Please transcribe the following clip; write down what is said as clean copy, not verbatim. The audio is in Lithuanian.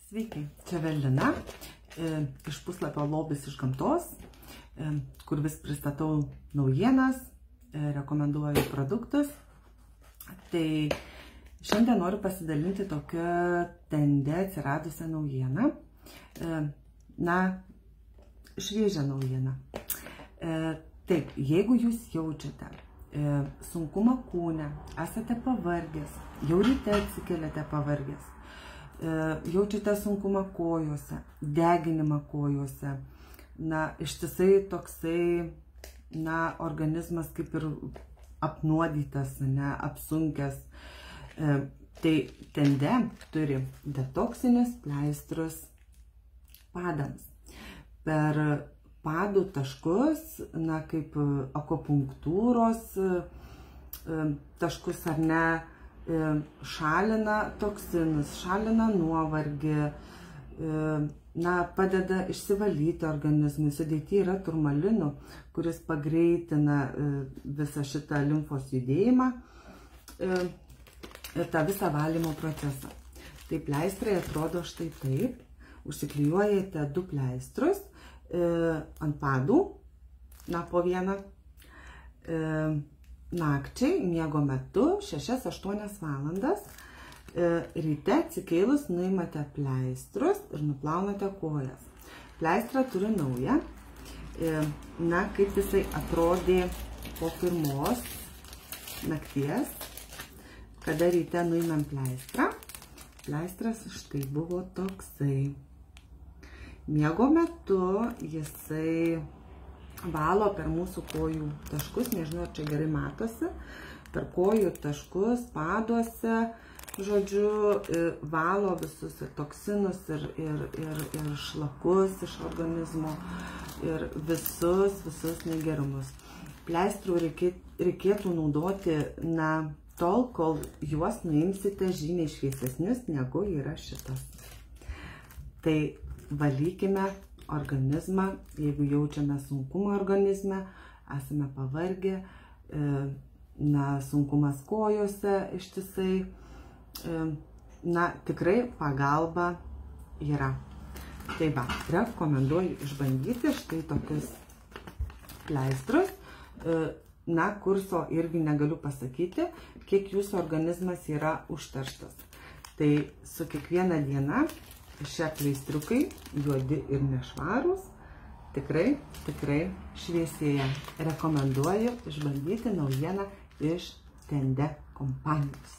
Sveiki, čia Evelina iš puslapio Lobis iš gamtos, kur vis pristatau naujienas, rekomenduoju produktus. Tai šiandien noriu pasidalinti tokią tende atsiradusią naujieną, šviežią naujieną. Taip, jeigu jūs jaučiate sunkumą kūne, esate pavargęs, jau ryte atsikeliate pavargęs, jaučiate sunkumą kojose, deginimą kojose, ištisai toksai, organizmas kaip ir apnuodytas, apsunkęs. Tai tende turi detoksinius pleistrus padams. Per padų taškus, kaip akupunktūros taškus ar ne, šalina toksinus, šalina nuovargį, padeda išsivalyti organizmui. Sudėty yra turmalinų, kuris pagreitina visą šitą limfos judėjimą ir tą visą valymo procesą. Tai pleistrai atrodo štai taip. Užsiklijuojate 2 pleistrus ant padų, po vieną, nakčiai, miego metu, 6-8 valandas. Ryte atsikėlus nuimate pleistrus ir nuplaunate kojas. Pleistrą turiu naują. Kaip jisai atrodė po pirmos nakties, kada ryte nuimėm pleistrą. Pleistras štai buvo toksai. Miego metu jisai valo per mūsų kojų taškus, nežinau, ar čia gerai matosi, per kojų taškus, paduose, žodžiu, valo visus ir toksinus, ir šlakus iš organizmo, ir visus negerumus. Pleistrų reikėtų naudoti, tol, kol juos nuimsite žymiai šviesesnius, negu yra šitas. Tai valykime organizmą, jeigu jaučiame sunkumą organizme, esame pavargę, sunkumas kojose ištisai, tikrai pagalba yra. Tai rekomenduoju išbandyti štai tokius pleistrus. Kurso irgi negaliu pasakyti, kiek jūsų organizmas yra užterštas. Tai su kiekviena diena šie pleistriukai, juodi ir nešvarūs, tikrai šviesėja. Rekomenduoju išbandyti naujieną iš Tende kompanijos.